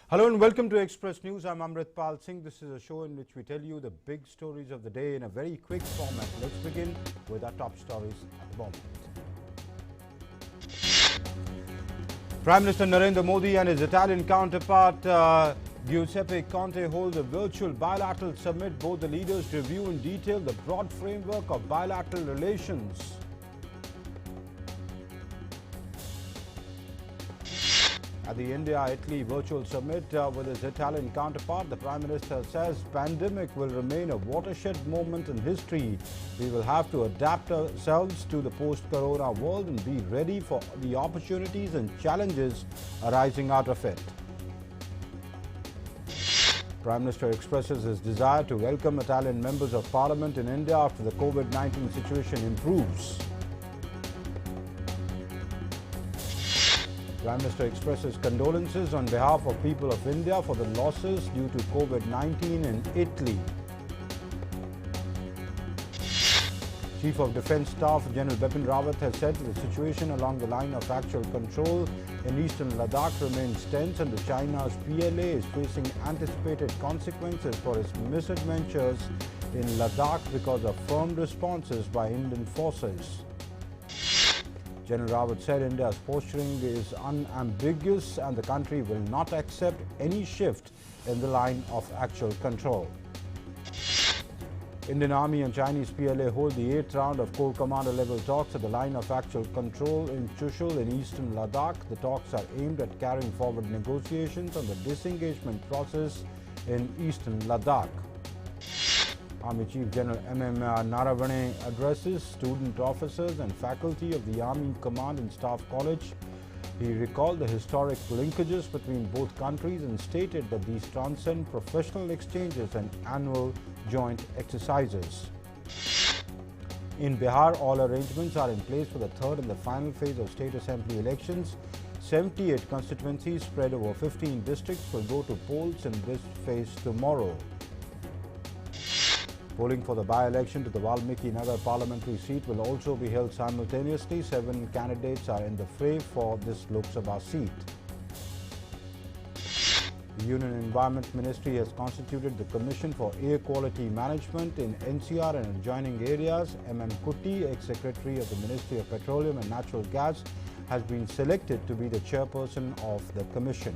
Hello and welcome to Express News. I'm Amritpal Singh. This is a show in which we tell you the big stories of the day in a very quick format. Let's begin with our top stories at the moment. Prime Minister Narendra Modi and his Italian counterpart Giuseppe Conte hold a virtual bilateral summit. Both the leaders review in detail the broad framework of bilateral relations. At the India-Italy virtual summit with his Italian counterpart, the Prime Minister says pandemic will remain a watershed moment in history. We will have to adapt ourselves to the post-corona world and be ready for the opportunities and challenges arising out of it. Prime Minister expresses his desire to welcome Italian members of Parliament in India after the COVID-19 situation improves. Prime Minister expresses condolences on behalf of people of India for the losses due to COVID-19 in Italy. Chief of Defence Staff General Bipin Rawat has said the situation along the line of actual control in eastern Ladakh remains tense and China's PLA is facing anticipated consequences for its misadventures in Ladakh because of firm responses by Indian forces. General Rawat said India's posturing is unambiguous and the country will not accept any shift in the line of actual control. Indian Army and Chinese PLA hold the 8th round of Corps Commander level talks at the line of actual control in Chushul in eastern Ladakh. The talks are aimed at carrying forward negotiations on the disengagement process in eastern Ladakh. Army Chief General M.M. Naravane addresses student officers and faculty of the Army Command and Staff College. He recalled the historic linkages between both countries and stated that these transcend professional exchanges and annual joint exercises. In Bihar, all arrangements are in place for the third and the final phase of state assembly elections. 78 constituencies spread over 15 districts will go to polls in this phase tomorrow. Polling for the by-election to the Valmiki Nagar parliamentary seat will also be held simultaneously. 7 candidates are in the fray for this Lok Sabha seat. The Union Environment Ministry has constituted the Commission for Air Quality Management in NCR and adjoining areas. M.M. Kutty, ex-secretary of the Ministry of Petroleum and Natural Gas, has been selected to be the chairperson of the commission.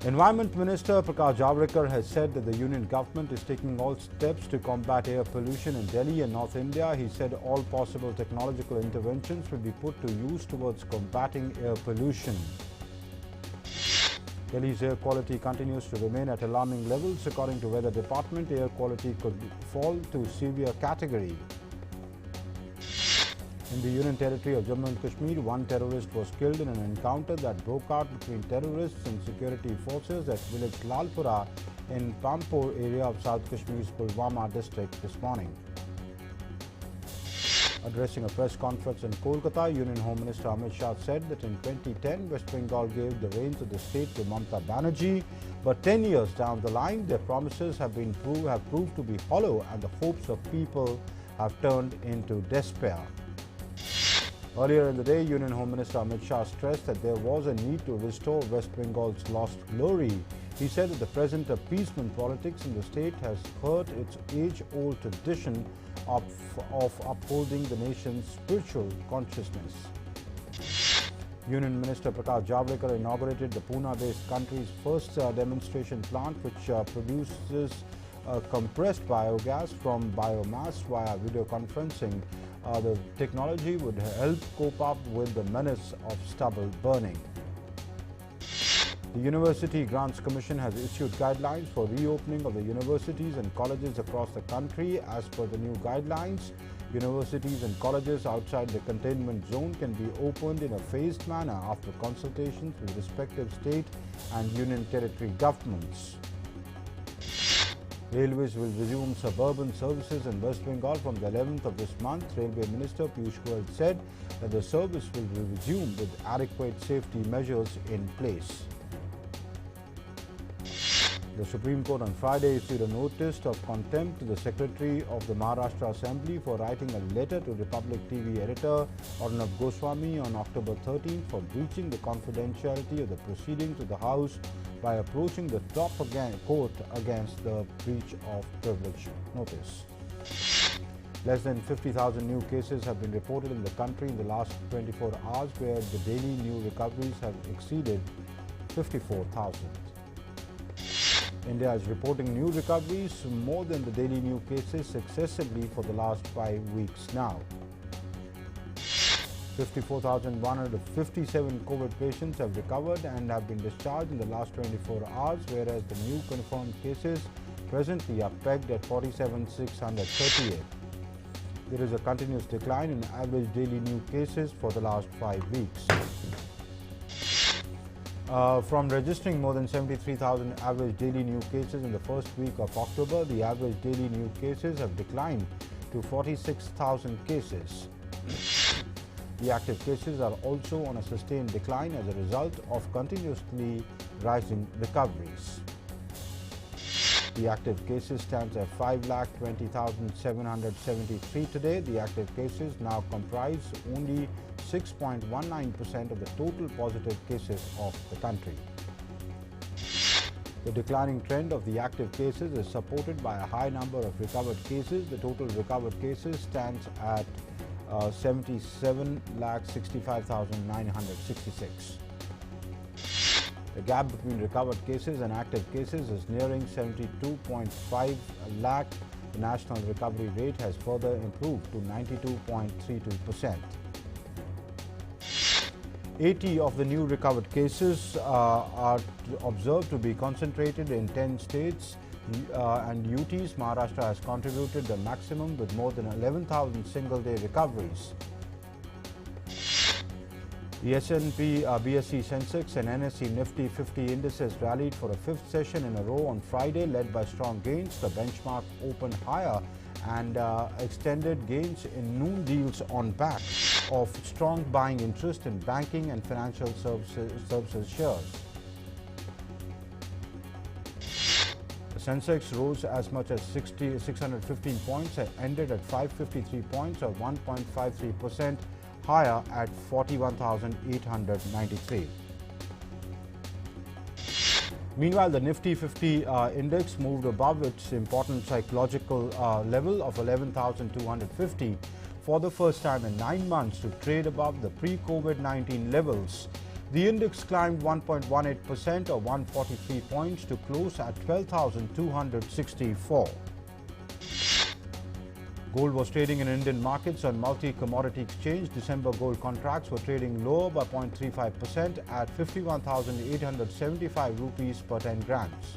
Environment Minister Prakash Javadekar has said that the Union government is taking all steps to combat air pollution in Delhi and North India. He said all possible technological interventions will be put to use towards combating air pollution. Delhi's air quality continues to remain at alarming levels. According to Weather Department, air quality could fall to severe category. In the Union Territory of Jammu and Kashmir, one terrorist was killed in an encounter that broke out between terrorists and security forces at village Lalpura in Pampur area of South Kashmir's Pulwama district this morning. Addressing a press conference in Kolkata, Union Home Minister Amit Shah said that in 2010, West Bengal gave the reins of the state to Mamata Banerjee, but 10 years down the line, their promises have proved to be hollow and the hopes of people have turned into despair. Earlier in the day, Union Home Minister Amit Shah stressed that there was a need to restore West Bengal's lost glory. He said that the present appeasement politics in the state has hurt its age-old tradition of upholding the nation's spiritual consciousness. Union Minister Prakash Javadekar inaugurated the Pune-based country's first demonstration plant which produces compressed biogas from biomass via video conferencing. The technology would help cope up with the menace of stubble burning. The University Grants Commission has issued guidelines for reopening of the universities and colleges across the country. As per the new guidelines, universities and colleges outside the containment zone can be opened in a phased manner after consultations with respective state and union territory governments. Railways will resume suburban services in West Bengal from the 11th of this month. Railway Minister Piyush Goyal said that the service will resume with adequate safety measures in place. The Supreme Court on Friday issued a notice of contempt to the Secretary of the Maharashtra Assembly for writing a letter to Republic TV editor Arnab Goswami on October 13 for breaching the confidentiality of the proceedings of the House by approaching the top court against the breach of privilege notice. Less than 50,000 new cases have been reported in the country in the last 24 hours, where the daily new recoveries have exceeded 54,000. India is reporting new recoveries more than the daily new cases successively for the last 5 weeks now. 54,157 COVID patients have recovered and have been discharged in the last 24 hours, whereas the new confirmed cases presently are pegged at 47,638. There is a continuous decline in average daily new cases for the last 5 weeks. From registering more than 73,000 average daily new cases in the first week of October, the average daily new cases have declined to 46,000 cases. The active cases are also on a sustained decline as a result of continuously rising recoveries. The active cases stands at 5,20,773 today. The active cases now comprise only 6.19% of the total positive cases of the country. The declining trend of the active cases is supported by a high number of recovered cases. The total recovered cases stands at 77,65,966. The gap between recovered cases and active cases is nearing 72.5 lakh. The national recovery rate has further improved to 92.32%. 80 of the new recovered cases are observed to be concentrated in 10 states and UTs. Maharashtra has contributed the maximum with more than 11,000 single-day recoveries. The S&P, BSE, SENSEX and NSE Nifty 50 indices rallied for a fifth session in a row on Friday, led by strong gains. The benchmark opened higher and extended gains in noon deals on back of strong buying interest in banking and financial services shares. The Sensex rose as much as 615 points and ended at 553 points, or 1.53% higher at 41,893. Meanwhile, the Nifty 50 index moved above its important psychological level of 11,250 for the first time in 9 months to trade above the pre-COVID-19 levels. The index climbed 1.18% or 143 points to close at 12,264. Gold was trading in Indian markets on multi-commodity exchange. December gold contracts were trading lower by 0.35% at 51,875 rupees per 10 grams.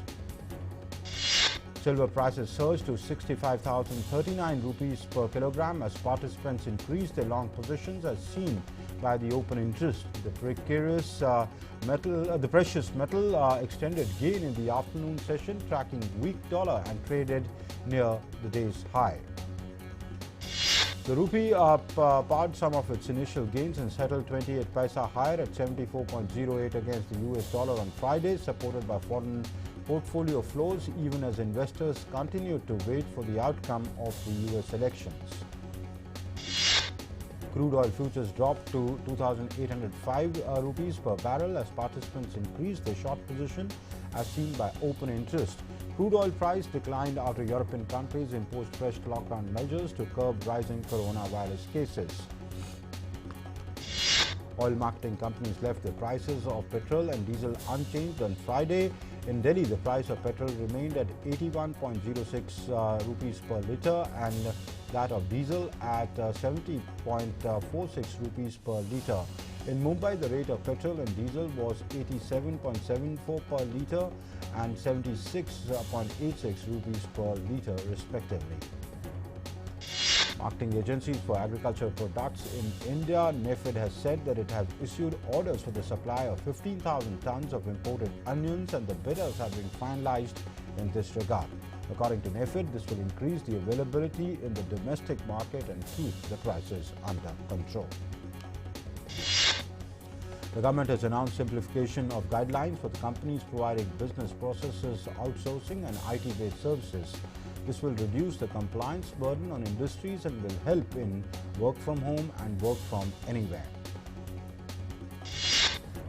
Silver prices surged to 65,039 rupees per kilogram as participants increased their long positions, as seen by the open interest. The precious metal extended gain in the afternoon session, tracking weak dollar and traded near the day's high. The rupee pared some of its initial gains and settled 28 paisa higher at 74.08 against the US dollar on Friday, supported by foreign portfolio flows, even as investors continued to wait for the outcome of the US elections. Crude oil futures dropped to 2,805 rupees per barrel as participants increased their short position, as seen by open interest. Crude oil price declined after European countries imposed fresh lockdown measures to curb rising coronavirus cases. Oil marketing companies left the prices of petrol and diesel unchanged on Friday. In Delhi, the price of petrol remained at 81.06 rupees per litre and that of diesel at 70.46 rupees per litre. In Mumbai, the rate of petrol and diesel was 87.74 per litre and 76.86 rupees per litre respectively. Marketing agencies for agricultural products in India, NAFED, has said that it has issued orders for the supply of 15,000 tons of imported onions, and the bidders have been finalized in this regard. According to NAFED, this will increase the availability in the domestic market and keep the prices under control. The government has announced simplification of guidelines for the companies providing business processes outsourcing and IT-based services. This will reduce the compliance burden on industries and will help in work from home and work from anywhere.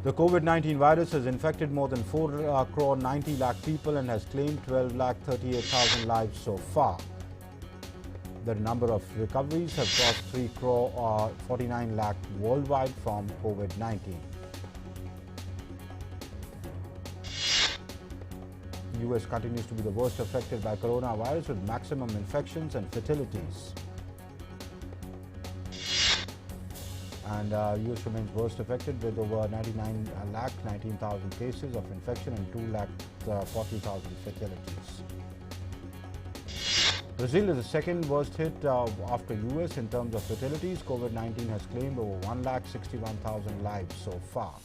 The COVID-19 virus has infected more than 4 crore 90 lakh people and has claimed 12 lakh 38,000 lives so far. The number of recoveries have crossed 3 crore 49 lakh worldwide from COVID-19. The US continues to be the worst affected by coronavirus with maximum infections and fatalities. And US remains worst affected with over 99 lakh 19,000 cases of infection and 2 lakh 40,000 fatalities. Brazil is the second worst hit after US in terms of fatalities. COVID-19 has claimed over 1 lakh 61,000 lives so far.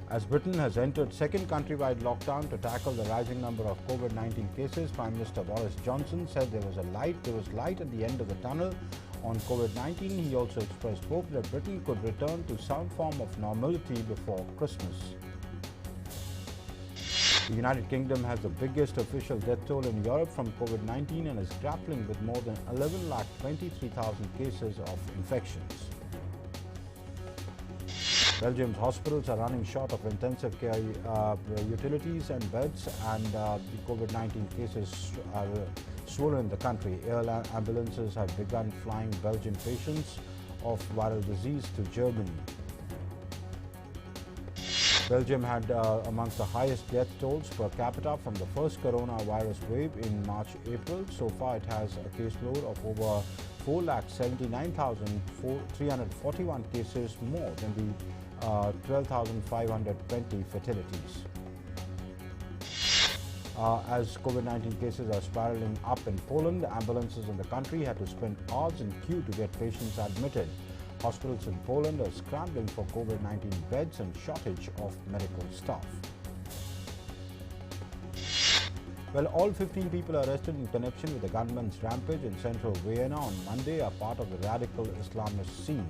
As Britain has entered second countrywide lockdown to tackle the rising number of COVID-19 cases, Prime Minister Boris Johnson said there was light at the end of the tunnel on COVID-19. He also expressed hope that Britain could return to some form of normality before Christmas. The United Kingdom has the biggest official death toll in Europe from COVID-19 and is grappling with more than 11 lakh 23,000 cases of infections. Belgium's hospitals are running short of intensive care utilities and beds, and the COVID-19 cases are swollen in the country. Air ambulances have begun flying Belgian patients of viral disease to Germany. Belgium had amongst the highest death tolls per capita from the first coronavirus wave in March-April. So far, it has a caseload of over 4,79,341 cases, more than the 12,520 fatalities. As COVID-19 cases are spiraling up in Poland, ambulances in the country had to spend hours in queue to get patients admitted. Hospitals in Poland are scrambling for COVID-19 beds and shortage of medical staff. Well, all 15 people arrested in connection with the gunmen's rampage in central Vienna on Monday are part of the radical Islamist scene.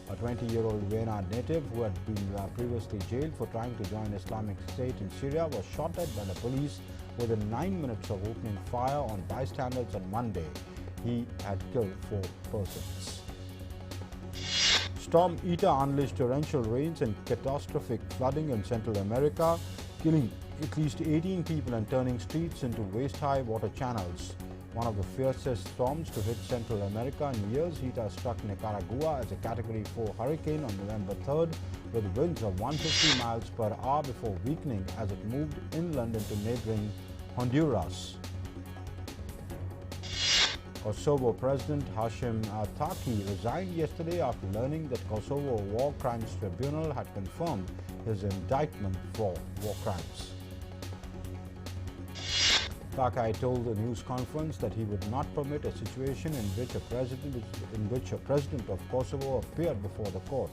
A 20-year-old Vienna native who had been previously jailed for trying to join Islamic State in Syria was shot at by the police within 9 minutes of opening fire on bystanders on Monday. He had killed 4 persons. Storm Eta unleashed torrential rains and catastrophic flooding in Central America, killing at least 18 people and turning streets into waist-high water channels. One of the fiercest storms to hit Central America in years, Eta struck Nicaragua as a Category 4 hurricane on November 3rd with winds of 150 miles per hour before weakening as it moved inland into neighboring Honduras. Kosovo President Hashim Thaçi resigned yesterday after learning that Kosovo War Crimes Tribunal had confirmed his indictment for war crimes. Thaçi told the news conference that he would not permit a situation in which a president of Kosovo appeared before the court.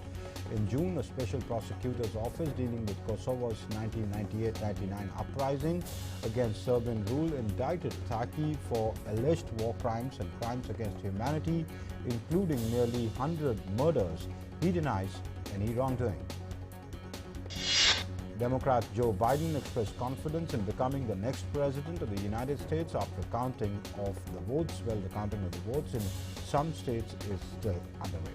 In June, a special prosecutor's office dealing with Kosovo's 1998-99 uprising against Serbian rule indicted Thaçi for alleged war crimes and crimes against humanity, including nearly 100 murders. He denies any wrongdoing. Democrat Joe Biden expressed confidence in becoming the next president of the United States after counting of the votes. Well, the counting of the votes in some states is still underway.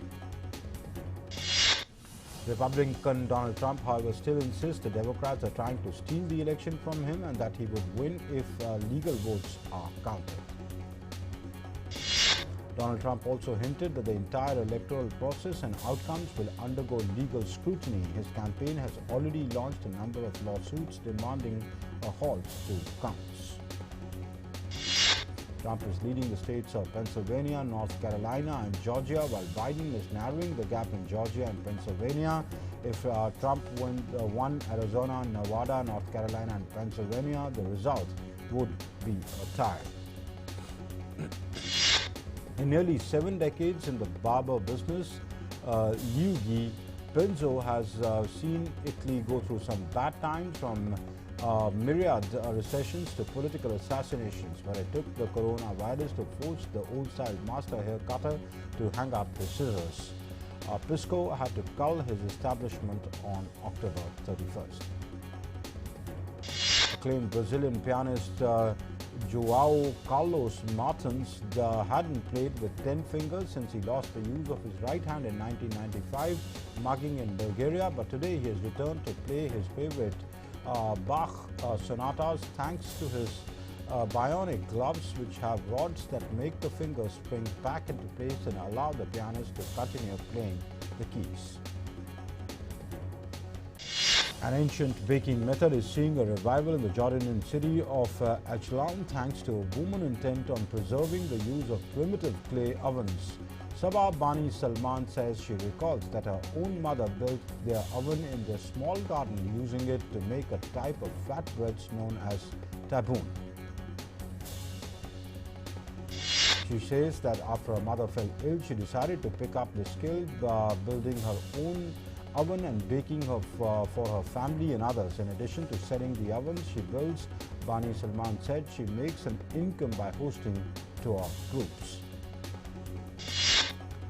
Republican Donald Trump, however, still insists the Democrats are trying to steal the election from him and that he would win if legal votes are counted. Donald Trump also hinted that the entire electoral process and outcomes will undergo legal scrutiny. His campaign has already launched a number of lawsuits demanding a halt to counts. Trump is leading the states of Pennsylvania, North Carolina and Georgia, while Biden is narrowing the gap in Georgia and Pennsylvania. If Trump won Arizona, Nevada, North Carolina and Pennsylvania, the result would be a tie. In nearly 7 decades in the barber business, Luigi Pinzo has seen Italy go through some bad times, from myriad recessions to political assassinations, where it took the coronavirus to force the old-style master hair cutter to hang up his scissors. Pisco had to cull his establishment on October 31st. Acclaimed Brazilian pianist João Carlos Martins hadn't played with 10 fingers since he lost the use of his right hand in 1995, mugging in Bulgaria, but today he has returned to play his favorite Bach sonatas thanks to his bionic gloves, which have rods that make the fingers spring back into place and allow the pianist to continue playing the keys. An ancient baking method is seeing a revival in the Jordanian city of Ajlan thanks to a woman intent on preserving the use of primitive clay ovens. Sabah Bani Salman says she recalls that her own mother built their oven in their small garden, using it to make a type of flatbreads known as taboon. She says that after her mother fell ill, she decided to pick up the skill, building her own oven and baking for her family and others. In addition to selling the ovens she builds, Bani Salman said she makes an income by hosting tour groups.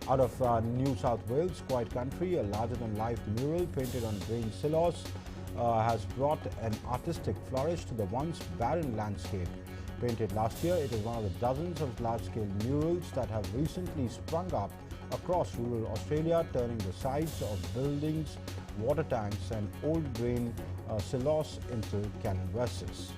Out of New South Wales, Quiet Country, a larger-than-life mural painted on green silos has brought an artistic flourish to the once barren landscape. Painted last year, it is one of the dozens of large-scale murals that have recently sprung up across rural Australia, turning the sides of buildings, water tanks and old grain silos into canvases.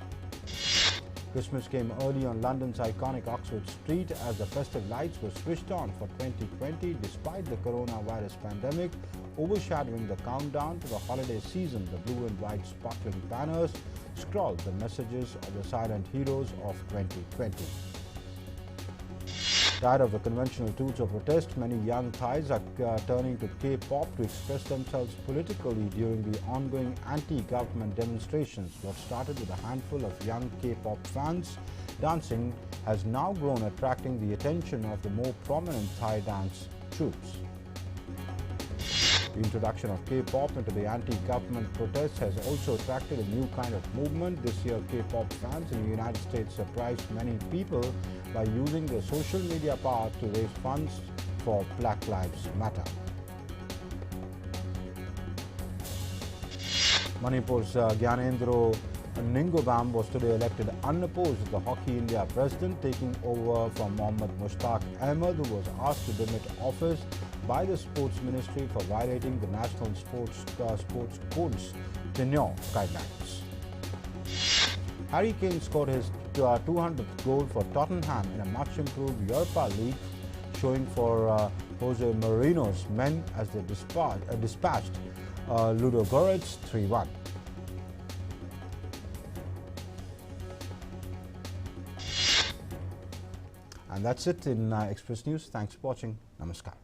Christmas came early on London's iconic Oxford Street as the festive lights were switched on for 2020 despite the coronavirus pandemic overshadowing the countdown to the holiday season. The blue and white sparkling banners scrawled the messages of the silent heroes of 2020. Tired of the conventional tools of protest, many young Thais are turning to K-pop to express themselves politically during the ongoing anti-government demonstrations. What started with a handful of young K-pop fans dancing has now grown, attracting the attention of the more prominent Thai dance troupes. The introduction of K-pop into the anti-government protests has also attracted a new kind of movement. This year, K-pop fans in the United States surprised many people by using their social media power to raise funds for Black Lives Matter. Manipur's Gyanendra Ningobam was today elected unopposed as the Hockey India president, taking over from Mohammad Mushtaq Ahmed, who was asked to demit office by the Sports Ministry for violating the National Sports Code's tenure guidelines. Harry Kane scored his 200th goal for Tottenham in a much-improved Europa League, showing for Jose Mourinho's men as they dispatched LUDOGORETS 3-1. And that's it in Express News. Thanks for watching. Namaskar.